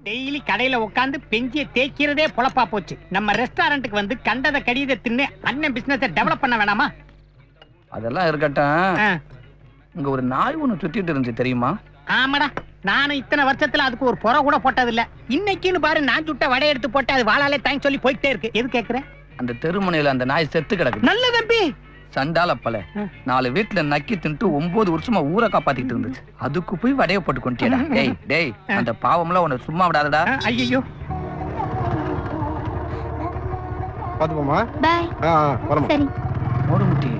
Daily கடையில உட்காந்து பெஞ்சிய தேய்க்கிறதே பொழப்பா போச்சு. நம்ம ரெஸ்டாரண்ட்டுக்கு வந்து கண்டத கடித தின்னு அண்ணன் பிசினஸ் டெவலப் பண்ண வேணாமா? அதெல்லாம் இருக்கட்டும். இங்க ஒரு நாய் ஒண்ணு சுத்திட்டு இருந்துச்சு தெரியுமா? ஆமாடா, நானும் இத்தனை வருஷத்துல அதுக்கு ஒரு புற கூட போட்டது இல்ல. இன்னைக்குன்னு பாரு, நான் சுட்ட வடை எடுத்து போட்டு அது வாளாலே தேங்க்ஸ் சொல்லி போயிட்டே இருக்கு. எது கேக்குற? அந்த தெருமுனையில அந்த நாய் செத்து கிடக்கு. நல்ல தம்பி, சண்டால பல 4 வீட்டுல நக்கி தின்ட்டு 9 வருஷமா ஊரை காப்பாத்திட்டு இருந்துச்சு. அதுக்கு போய் வடைய போட்டு கொண்டியடா. டேய் டேய், அந்த பாவம்லாம் உன்னை சும்மா விடாதடா. ஐயோ பாத்துப்போமா? பை. வரமா. சரி. மோடுமுட்டி,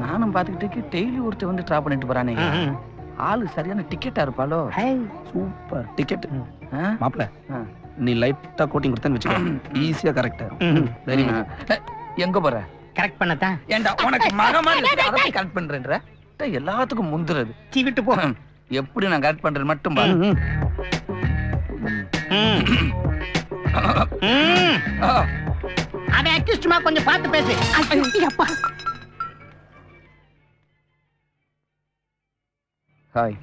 நானும் பாத்துக்கிட்டு டெய்லி ஒருத்தர் வந்து டிராப் பண்ணிட்டு போறானே. ஆளு சரியான டிக்கெட்டா இருப்பாளோ? Super ticket. மாப்ள, நீ லைட்டா கோட்டிங் கொடுத்தேன்னு வச்சுக்கோ, ஈஸியா கரெக்டா. Very good. எங்க போற? கரெக்ட் பண்ணதா? ஏண்டா உனக்கு மக மாதிரி அதை கரெக்ட் பண்றேன்ற? எல்லாத்துக்கும் முந்துறது. சீ விட்டு போ. எப்படி நான் கரெக்ட் பண்றேன் மட்டும் பாரு. அதை அக்யூஸ்டுமா கொஞ்சம் பார்த்து பேசு. அப்பா. ஹாய்.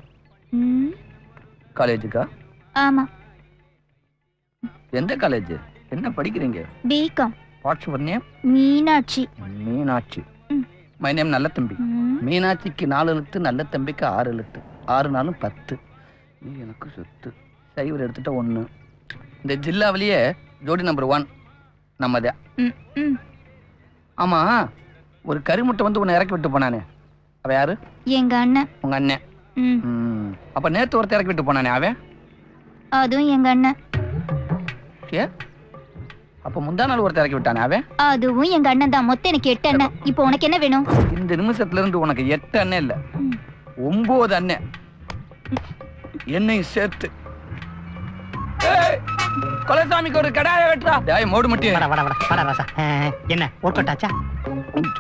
காலேஜுக்கா? ஆமா. எந்த காலேஜ்? என்ன படிக்கிறீங்க? BCom. What's your name? Meenakshi. Meenakshi. My name நல்ல தம்பி. மீனாட்சிக்கு 4 எழுத்து, நல்ல தம்பிக்கு 6 எழுத்து. 6 நாளும் 10. நீ எனக்கு சொத்து. சைவர் எடுத்துட்ட 1. இந்த ஜில்லாவிலேயே ஜோடி நம்பர் 1 நம்மதே. ஆமா, ஒரு கரிமுட்டை வந்து உன்னை இறக்கி விட்டு போனானே, அவ யாரு? எங்க அண்ணன். உங்க அண்ணன். அப்ப நேத்து ஒருத்தர் இறக்கி விட்டு போனானே, அவன்? அதுவும் எங்க அண்ணன். அப்ப முந்தா நாள் ஒருத்தர் இறக்கி விட்டானே, அவன்? அதுவும் எங்க அண்ணன் தான். மொத்தம் எனக்கு 8 அண்ணன். இப்போ உனக்கு என்ன வேணும்? இந்த நிமிஷத்துல இருந்து உனக்கு 8 அண்ணன் இல்ல, 9 அண்ணன், என்னையும் சேர்த்து. கொலசாமிக்கு ஒரு கடாய வெட்டுறா. டேய் மோடு மட்டி. வட வட வட வட ராசா. என்ன ஒர்க் அவுட் ஆச்சா?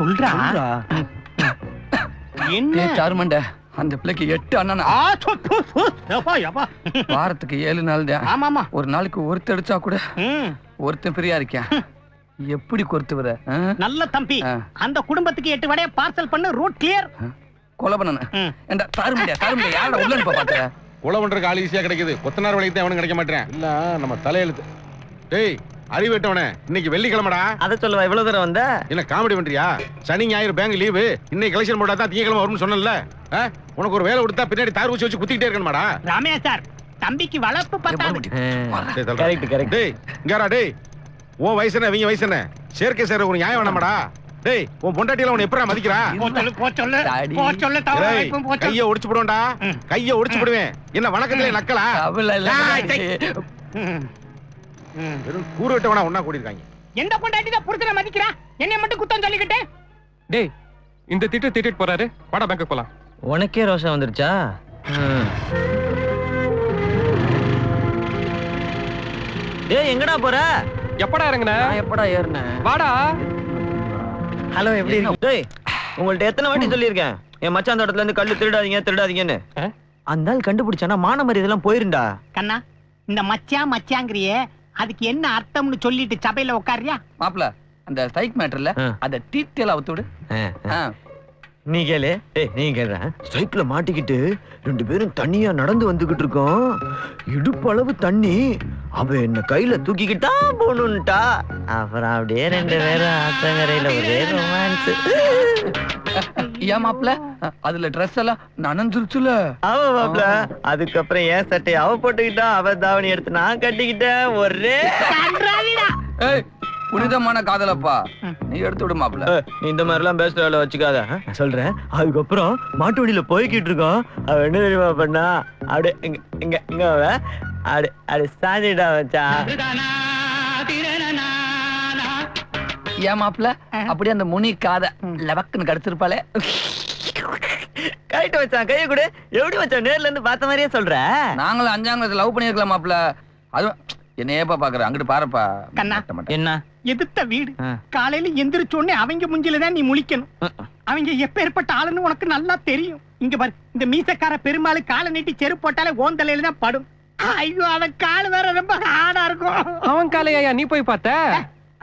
சொல்றா. என்ன சாருமண்ட, அந்த பிள்ளைக்கு 8 அண்ணன். வாரத்துக்கு 7 நாள் தான். ஆமாமா. ஒரு நாளைக்கு ஒருத்தர் அடிச்சா கூட ஒருத்தன் ஃப்ரீயா இருக்கேன். எப்படி கொறுத்து வர? நல்ல தம்பி, அந்த குடும்பத்துக்கு 8 வடைய பார்சல் பண்ணு. Route clear. கொலை பண்ணன. ஏண்டா சாருமண்ட, சாருமண்ட யாரடா உள்ள அனுப்ப பாக்குற? கொலை பண்றதுக்கு ஆள் ஈஸியா கிடைக்குது, கொத்தனார் வேலைக்கு தான் அவனும் கிடைக்க மாட்டேன். இல்ல நம்ம தலையெழுத்து. டேய் அறிவிட்டவனே, இன்னைக்கு வெள்ளிக்கிழமைடா. அதை சொல்லுவா, இவ்வளவு தூரம் வந்த? என்ன காமெடி பண்றியா? சனி ஞாயிறு பேங்க் லீவு, இன்னைக்கு கலெக்ஷன் போட்டா தான் திங்கக்கிழமை வரும்னு சொன்னல. உனக்கு ஒரு வேலை கொடுத்தா பின்னாடி தார் ஊசி வச்சு குத்திக்கிட்டே இருக்கணுமாடா? ராமையா சார், தம்பிக்கு வளர்ப்பு பத்தாது. Correct correct. டேய் இங்கடா. டேய் உன் வயசு என்ன, இவங்க வயசு என்ன? சேர்க்கை சேர ஒரு நியாயம் வேணாமாடா? டேய் உன் பொண்டாட்டில உன்னை எப்பறா மதிக்கிறா? கைய ஒடிச்சு போடுவேன்டா, கைய ஒடிச்சு போடுவேன். என்ன வணக்கத்திலே நக்கலா? வெறும் கூறு விட்டவனா ஒண்ணா கூடி இருக்காங்க. எந்த பொண்டாட்டி தான் புருஷனை மதிக்கிறா? என்னை மட்டும் குத்தம் சொல்லிக்கிட்டு. டேய் இந்த திட்டிட்டு போறாரு, வாடா பேங்க் போலாம். உனக்கே ரோஷம் வந்துருச்சா? டேய் எங்கடா போற? எப்படா இறங்குன? எப்படா ஏறுன? வாடா. ஹலோ, எப்படி இருக்கீங்க? டேய் உங்கள்ட்ட எத்தனை வாட்டி சொல்லியிருக்கேன், என் மச்சான் தோட்டத்துல இருந்து கல்லு திருடாதீங்கன்னு. அந்த ஆள் கண்டுபிடிச்சானா மானமரி இதெல்லாம் போயிருண்டா. கண்ணா, இந்த மச்சாங்கிறியே, அதுக்கு என்ன அர்த்தம்னு சொல்லிட்டு சபையில உட்காரியா? மாப்ள, அந்த ஸ்ட்ரைக் மேட்டர்ல அத டீடைல் அவுத்து விடு. நீ கேளு. ஏய் நீ கேளு. ஸ்ட்ரைக்ல மாட்டிக்கிட்டு 2 பேரும் தண்ணியா நடந்து வந்துகிட்டு இருக்கோம். இடுப்பளவு தண்ணி. அவ என்ன கையில தூக்கிக்கிட்டா போணும்ட்டா. அப்புறம் அப்படியே 2 பேரும் ஆத்தங்கரையில ஒரே ரொமான்ஸ். ஏன் மாப்ள, அதுல ட்ரெஸ் எல்லாம் நனஞ்சிருச்சுல? அவ மாப்ள, அதுக்கப்புறம் ஏன் சட்டை அவ போட்டுக்கிட்டா, அவ தாவணி எடுத்து நான் கட்டிக்கிட்டேன். ஒரே புனிதமான காதலப்பா, நீ எடுத்து விடு மாப்ள. நீ இந்த மாதிரி எல்லாம் பேசுற வேலை வச்சுக்காத, சொல்றேன். அதுக்கப்புறம் மாட்டு வண்டியில போய்கிட்டு இருக்கோம். அவ என்ன தெரியுமா பண்ணா? அப்படியே இங்க இங்க இங்க அவ அப்படி சாஞ்சிட்டா வச்சா. ஏன் மாப்ள, அப்படியே அந்த முனி காதை லவக்குன்னு கடிச்சிருப்பாளே. கரெக்ட் வச்சான். கையை கூட எப்படி வச்சான்? நேர்ல இருந்து பார்த்த மாதிரியே சொல்ற. நாங்களும் 5ஆம் கிளாஸ் லவ் பண்ணிருக்கலாம் மாப்ள. அதுவும் என்னையப்பா பாக்குற, அங்கிட்டு பாருப்பா. கண்ணா, என்ன எதிர்த்த வீடு, காலையில எந்திரிச்ச உடனே அவங்க முஞ்சில தான் நீ முழிக்கணும். அவங்க எப்பேற்பட்ட ஆளுன்னு உனக்கு நல்லா தெரியும். இங்க பாரு, இந்த மீசக்கார பெருமாள் காலை நீட்டி செருப்பு போட்டாலே ஓந்தலையில தான் படும். ஐயோ, அவன் கால் வேற ரொம்ப ஹார்டா இருக்கும். அவன் காலையா நீ போய் பார்த்த?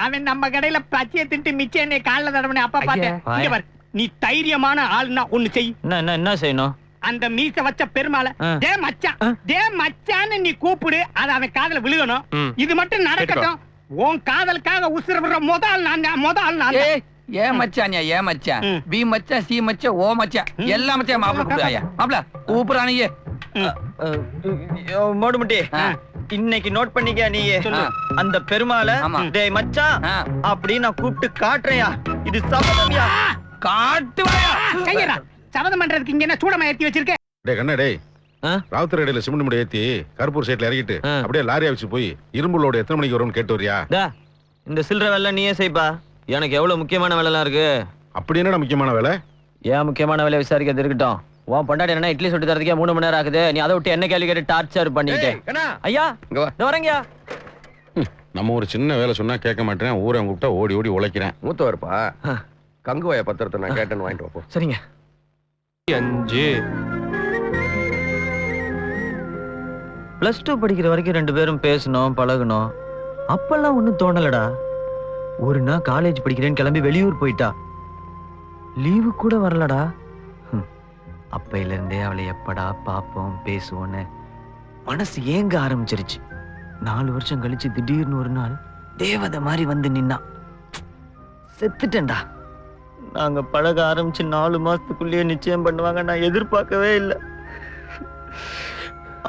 அவன் நம்ம கடையில பச்சையை தின்ட்டு மிச்சம் காலில் தடவனே அப்பா பார்த்தேன். இங்க பாரு, நீ தைரியமான ஆளுன்னா ஒண்ணு செய். என்ன செய்யணும்? அந்த மீச வச்ச பெருமாளை டே மச்சான் டே மச்சான்னு நீ கூப்பிடு, அது அவன் காதுல விழுகணும். இது மட்டும் நடக்கட்டும். உன் காதலுக்காக உசுர விடுற முதல் நான் ஏன் மச்சான் ஏன் மச்சான் பி மச்சான் சி மச்சான் ஓ மச்சான் எல்லா மச்சான் மாப்பிள கூப்பிடாயா மாப்பிள கூப்பிடுறானே. மோடுமுட்டி இன்னைக்கு நோட் பண்ணிக்க நீ அந்த பெருமாளை டேய் மச்சான் அப்படின்னு நான் கூப்பிட்டு காட்டுறையா, இது சபதம்யா. காட்டுவாயா கையடா, சபதம் பண்றதுக்கு இங்க என்ன சூடமா ஏத்தி வச்சிருக்க? டேய் கண்ணா டேய், ராவுத்தர் இடையில சிமெண்ட் மூட்டை ஏத்தி கருப்பூர் சைட்ல இறக்கிட்டு அப்படியே லாரியா வச்சு போய் இரும்பு லோடு எத்தனை மணிக்கு வரும்னு கேட்டு வரியா? இந்த சில்லற வேலை நீயே செய்ப்பா, எனக்கு எவ்வளவு முக்கியமான வேலை எல்லாம் இருக்கு. அப்படி என்னடா முக்கியமான வேலை? ஏன் முக்கியமான வேலையை விசாரிக்கிறது இருக்கட்டும். உன் பொண்டாட்டி என்ன இட்லி சுட்டு தரதுக்கே 3 மணி நேரம் ஆகுது, நீ அதை விட்டு என்ன கேள்வி கேட்டு டார்ச்சர் பண்ணிட்டு. ஐயா இந்த வரேங்கயா. நம்ம ஒரு சின்ன வேலை சொன்னா கேட்க மாட்டேன், ஊரை கூப்பிட்டா ஓடி ஓடி உழைக்கிறேன். மூத்தவர்ப்பா, கங்குவாய பத்திரத்தை நான் கேட்டேன்னு வாங்கிட்டு வைப்போம். சரிங்க. 5 +2 படிக்கிற வரைக்கும் 2 பேரும் பேசணும் பழகணும். அப்பெல்லாம் ஒண்ணும் தோணலடா. ஒரு நாள் காலேஜ் படிக்கிறேன்னு கிளம்பி வெளியூர் போயிட்டா, லீவு கூட வரலடா. அப்பையில இருந்தே அவளை எப்படா பாப்போம் பேசுவோன்னு மனசு ஏங்க ஆரம்பிச்சிருச்சு. 4 வருஷம் கழிச்சு திடீர்னு ஒரு நாள் தேவதை மாதிரி வந்து நின்னா. செத்துட்டேன்டா. நாங்க பழக ஆரம்பிச்சு 4 மாசத்துக்குள்ளேயே நிச்சயம் பண்ணுவாங்க நான் எதிர்பார்க்கவே இல்லை.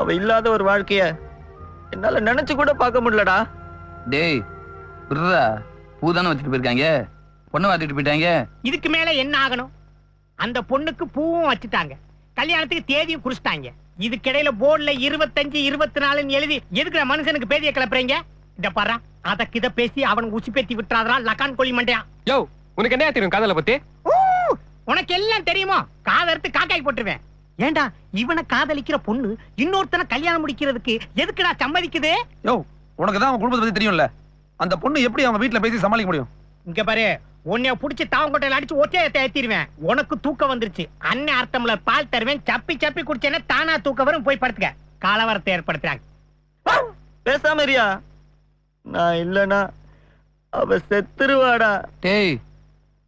அவ இல்லாத ஒரு வாழ்க்கைய என்னால நினைச்சு கூட பார்க்க முடியலடா. டேய் விட்றா, பூதானே வச்சுட்டு போயிருக்காங்க, பொண்ணை வாத்திட்டு போயிட்டாங்க. இதுக்கு மேல என்ன ஆகணும்? அந்த பொண்ணுக்கு பூவும் வச்சுட்டாங்க, கல்யாணத்துக்கு தேதியும் குறிச்சிட்டாங்க. இதுக்கிடையில போர்டுல 25 24 எழுதி எதுக்குற மனுஷனுக்கு பேதிய கிளப்புறீங்க? இத பாரு, அதற்கு இத பேசி அவன் உச்சி பேத்தி விட்டுறாதா லக்கான் கோழி மண்டையா. யோ உனக்கு என்ன தெரியும் காதலை பத்தி? உனக்கு எல்லாம் தெரியுமோ? காதெடுத்து காக்காய் போட்டுருவேன். ஏண்டா இவனை காதலிக்கிற பொண்ணு இன்னொருத்தனை கல்யாணம் முடிக்கிறதுக்கு எதுக்குடா சம்மதிக்குது? யோ உனக்கு தான் அவன் குடும்பத்தை பத்தி தெரியும்ல, அந்த பொண்ணு எப்படி அவங்க வீட்டுல பேசி சமாளிக்க முடியும்? இங்க பாரு, உன்னைய புடிச்சு தாவங்கொட்டையில அடிச்சு ஒத்தையத்தை ஏத்திடுவேன். உனக்கு தூக்கம் வந்துருச்சு, அண்ணன் அர்த்தம்ல பால் தருவேன், சப்பி சப்பி குடிச்சேன்னா தானா தூக்க வரும். போய் படுத்துக்க. காலவரத்தை ஏற்படுத்துறாங்க. பேசாம இருயா, நான் இல்லனா அவ செத்துருவாடா. டேய்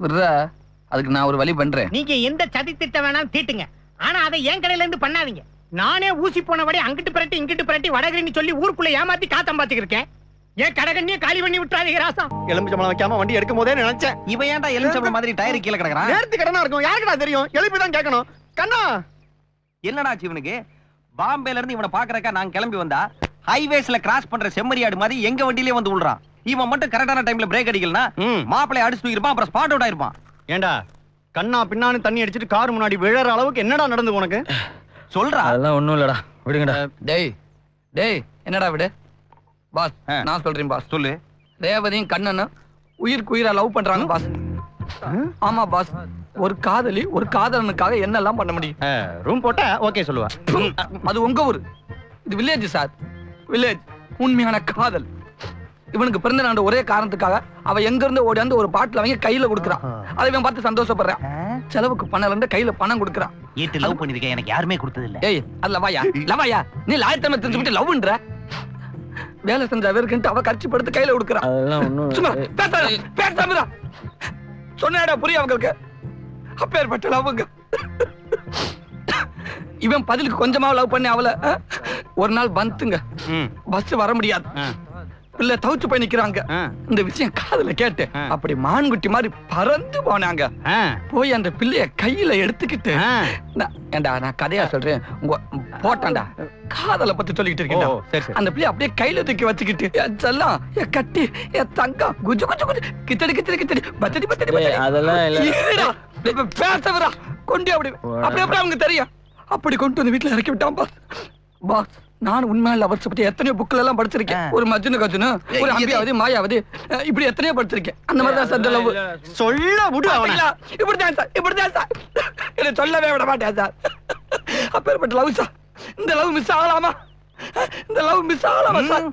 விட்றா, அதுக்கு நான் ஒரு வழி பண்றேன். நீங்க எந்த சதி திட்டம் வேணாலும் தீட்டுங்க, ஆனா அதை என் கடையில இருந்து பண்ணாதீங்க. நானே ஊசி போனபடி அங்கிட்டு பிரட்டி இங்கிட்டு பிரட்டி வடகிரின்னு சொல்லி ஊருக்குள்ள ஏமாத்தி காத்தம் பாத்துக்கிருக்கேன். ஏன் கடகண்ணியே காலி பண்ணி விட்டுறாதீங்க ராசா. எலுமிச்சம்பழம் வைக்காம வண்டி எடுக்கும் போதே நினைச்சேன், இவன் ஏன்டா எலுமிச்சம்பழம் மாதிரி டயர் கீழே கிடக்குறான்? நேர்த்தி கடனா இருக்கும், யாருக்குடா தெரியும்? எழுப்பி தான் கேட்கணும். கண்ணா என்னடா இவனுக்கு? பாம்பேல இருந்து இவனை பாக்குறக்கா நாங்க கிளம்பி வந்தா ஹைவேஸ்ல கிராஸ் பண்ற செம்மறியாடு மாதிரி எங்க வண்டியிலே வந்து விழுறான். இவன் மட்டும் கரெக்டான டைம்ல பிரேக் அடிக்கலனா மாப்பிளைய அடிச்சு தூக்கிருப்பான், அப்புறம் ஸ்பாட் அவுட் ஆயிருப்பான். ஏண்டா கண்ணா பின்னான்னு தண்ணி அடிச்சிட்டு கார் முன்னாடி விழற அளவுக்கு என்னடா நடந்து உனக்கு? சொல்றா. அதெல்லாம் ஒண்ணும் இல்லடா, விடுங்கடா. டேய் டேய் என்னடா விடு பாஸ், நான் சொல்றேன் பாஸ். சொல்லு. ரேவதியும் கண்ணனும் உயிருக்கு உயிரா லவ் பண்றாங்க பாஸ். ஆமா பாஸ், ஒரு காதலி ஒரு காதலனுக்காக என்னெல்லாம் பண்ண முடியும்? ரூம் போட்டா ஓகே சொல்லுவா. அது உங்க ஊரு, இது வில்லேஜ் சார், வில்லேஜ். உண்மையான காதல். இவனுக்கு பிறந்த நாள் ஒரே காரணத்துக்காக அவ எங்க இருந்து ஓடியாந்து ஒரு பாட்டில் அவங்க கையில கொடுக்குறான். அதை இவன் பார்த்து சந்தோஷப்படுறான். செலவுக்கு பணம் இருந்து கையில பணம் கொடுக்குறான். ஏத்து லவ் பண்ணிருக்கேன், எனக்கு யாருமே கொடுத்தது இல்ல. ஏய் அது லவாயா லவாயா? நீ லாயத்தன்மை தெரிஞ்சுக்கிட்டு லவ்ன்ற வேலை செஞ்ச அவருக்குன்ட்டு அவ கட்சி படுத்து கையில கொடுக்குறான். அதெல்லாம் ஒண்ணும் சும்மா பேசாம சொன்னடா புரியும் அவங்களுக்கு. அப்பேற்பட்ட லவ்ங்க. இவன் பதிலுக்கு கொஞ்சமா லவ் பண்ணி அவளை ஒரு நாள் பந்துங்க பஸ் வர முடியாது, பிள்ளை தவிச்சு போய் நிக்கிறாங்க. இந்த விஷயம் காதுல கேட்டு அப்படி மான்குட்டி மாதிரி பறந்து போனாங்க. போய் அந்த பிள்ளைய கையில எடுத்துக்கிட்டு ஏண்டா நான் கதையா சொல்றேன், உங்க போட்டான்டா காதலை பத்தி சொல்லிக்கிட்டு இருக்கேன். அந்த பிள்ளைய அப்படியே கையில தூக்கி வச்சுக்கிட்டு என் செல்லம் என் கட்டி என் தங்கம் குஜு குஜு குஜு கிச்சடி கிச்சடி கிச்சடி பச்சடி பச்சடி அதெல்லாம் பேசவரா கொண்டு அப்படி அப்படி அப்படி அவங்க தெரியும். அப்படி கொண்டு வந்து வீட்டுல இறக்கி விட்டான் பாஸ். பாஸ் நான் உண்மையில லவர்ஸ் பத்தி எத்தனையோ புக்ல எல்லாம் படிச்சிருக்கேன். ஒரு மஜ்னு கஜ்னு, ஒரு அம்பியாவது மாயாவது, இப்படி எத்தனையோ படிச்சிருக்கேன். அந்த மாதிரி தான் சார் லவ். சொல்ல விடு அவன. இப்படிதான் சார், இப்படிதான் சார். என்ன சொல்லவே விட மாட்டேன் சார். அப்பேற்பட்ட லவ் சார். இந்த லவ் மிஸ் ஆகலாமா? இந்த லவ் மிஸ் ஆகலாமா சார்?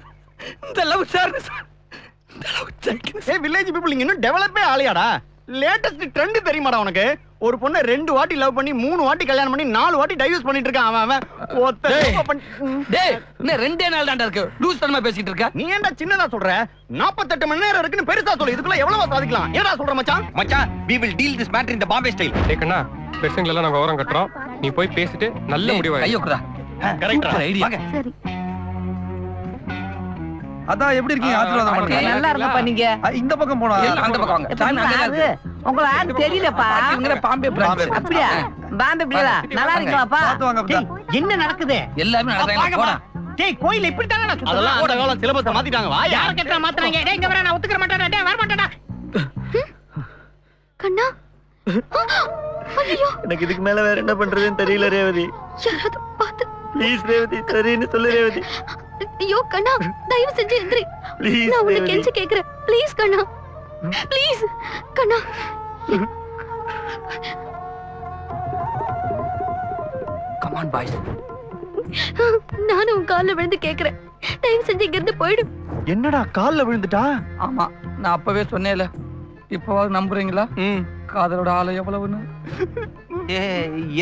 இந்த லவ் சார் சார். இந்த லவ் ஜெயிக்கணும். ஏய் வில்லேஜ் பீப்பிள் இங்க இன்னும் டெவலப்பே ஆலையாடா. லேட்டஸ்ட் ட்ரெண்ட் தெரியுமாடா உனக்கு? ஒரு பொண்ணை 2 வாட்டி லவ் பண்ணி 3 வாட்டி கல்யாணம் பண்ணி 4 வாட்டி டைவர்ஸ் பண்ணிட்டு இருக்கான் அவன். டேய் இன்னும் 2 நாள் தான்டா இருக்கு, லூஸ் தனமா பேசிட்டு இருக்க. நீ ஏன்டா சின்னதா சொல்ற? 48 மணி நேரம் இருக்குன்னு பெருசா சொல்லு. இதுக்குள்ள எவ்வளவு சாதிக்கலாம்? ஏன்டா சொல்ற மச்சான்? மச்சான் we will deal this matter in the Bombay style. டேய் கண்ணா, பெருசுங்களெல்லாம் நாங்க ஓரம் கட்டுறோம். நீ போய் பேசிட்டு நல்ல முடிவு கையொக்குறா கரெக்ட் ஐடியா வாங்க சரி அதான் எப்படி இருக்கீங்க ஆசீர்வாதம் பண்ணுங்க நல்லா இருந்தப்பா நீங்க இந்த பக்கம் போனா எல்லாம் அந்த பக்கம் வாங்க சாமி அங்க யாரு? உங்களை யாரும் தெரியலப்பா இவங்க பாம்பே பிரான்ச் அப்படியா பாம்பே பிள்ளையா நல்லா இருக்கீங்களாப்பா பார்த்து வாங்க டேய், என்ன நடக்குது எல்லாமே நடக்குறாங்க போடா டேய் கோயில் இப்படி தானே நான் அதெல்லாம் அந்த காலம் சிலபஸ மாத்திட்டாங்க வா யார கேட்டா மாத்துறாங்க டேய் இங்க வர நான் ஒத்துக்க மாட்டேன்டா டேய் வர மாட்டேன்டா கண்ணா ஐயோ எனக்கு இதுக்கு மேல வேற என்ன பண்றதுன்னு தெரியல ரேவதி. யாராவது பார்த்து ப்ளீஸ் ரேவதி, சரின்னு சொல்லு ரேவதி. ஐயோ கண்ணா தயவு செஞ்சு எந்திரி ப்ளீஸ் நான் உன்னை ரேவதி. கெஞ்சி கேக்குறேன் ப்ளீஸ் கண்ணா ப்ளீஸ் கண்ணா கமான் பாய்ஸ் நானும் உன் கால்ல விழுந்து கேக்குறேன் தயவு செஞ்சு இங்க இருந்து போயிடு என்னடா கால்ல விழுந்துட்டா? ஆமா நான் அப்பவே சொன்னேன்ல இப்பவாவது நம்புறீங்களா காதலோட ஆளு எவ்வளவுன்னு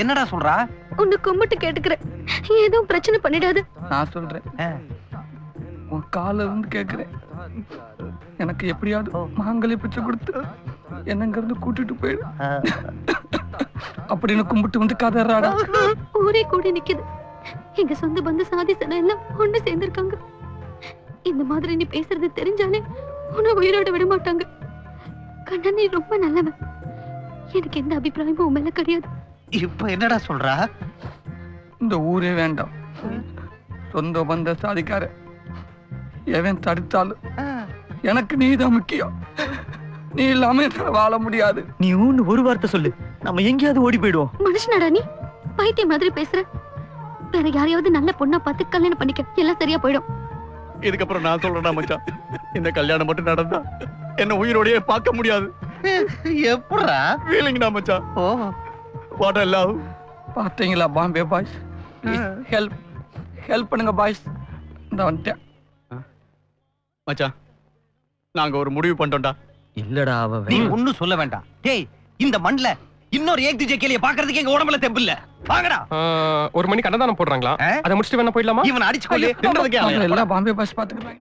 என்னடா சொல்றா உன்னை கும்பிட்டு கேட்டுக்கிறேன் ஏதும் பிரச்சனை பண்ணிடாது நான் சொல்றேன் உன் கால இருந்து கேக்குறேன் எனக்கு எப்படியாவது மாங்கல்ய பிச்சை கொடுத்து என்னங்க இருந்து கூட்டிட்டு போயிடு அப்படின்னு கும்பிட்டு வந்து கதறாடா ஊரே கூடி நிக்குது எங்க சொந்த பந்த சாதி சனம் எல்லாம் ஒண்ணு சேர்ந்திருக்காங்க இந்த மாதிரி நீ பேசுறது தெரிஞ்சாலே உன்னை உயிரோட விட மாட்டாங்க கண்ணா நீ ரொம்ப நல்லவன் எனக்கு எந்த அபிப்பிராயமும் உன் மேல கிடையாது இப்ப என்னடா சொல்றா இந்த ஊரே வேண்டாம் சொந்த பந்த சாதிக்கார எவன் தடுத்தாலும் எனக்கு நீதான் முக்கியம் நீ இல்லாம என்னால வாழ முடியாது. நீ ஊன்னு ஒரு வார்த்தை சொல்லு, நம்ம எங்கேயாவது ஓடி போயிடுவோம். மனுஷனாடா நீ பைத்தியம் மாதிரி பேசுற வேற யாரையாவது நல்ல பொண்ணா பார்த்து கல்யாணம் பண்ணிக்க எல்லாம் சரியா போயிடும் இதுக்கப்புறம் நான் சொல்றேன்டா மச்சான், இந்த கல்யாணம் மட்டும் நடந்தா என்ன உயிரோடயே பார்க்க முடியாது. எப்படா ஃபீலிங்டா மச்சான். Oh what I love. பாத்தீங்களா பாம்பே பாய்ஸ், ஹெல்ப் ஹெல்ப் பண்ணுங்க பாய்ஸ். இந்த வந்துட்டேன் மச்சான், நாங்க ஒரு முடிவு பண்ணிட்டோம்டா. இல்லடா அவ நீ ஒண்ணும் சொல்ல வேண்டாம். டேய் இந்த மண்ல இன்னொரு ஏக் துஜே கேலிய பாக்குறதுக்கு எங்க உடம்புல தெம்பு இல்ல. வாங்கடா. 1 மணிக்கு அன்னதானம் போடுறாங்களா? அதை முடிச்சிட்டு வேணா போயிடலாமா? இவன் அடிச்சு கொல்லு. எல்லாம் பாம்பே பாய்ஸ் பாத்துக்கிறாங்க.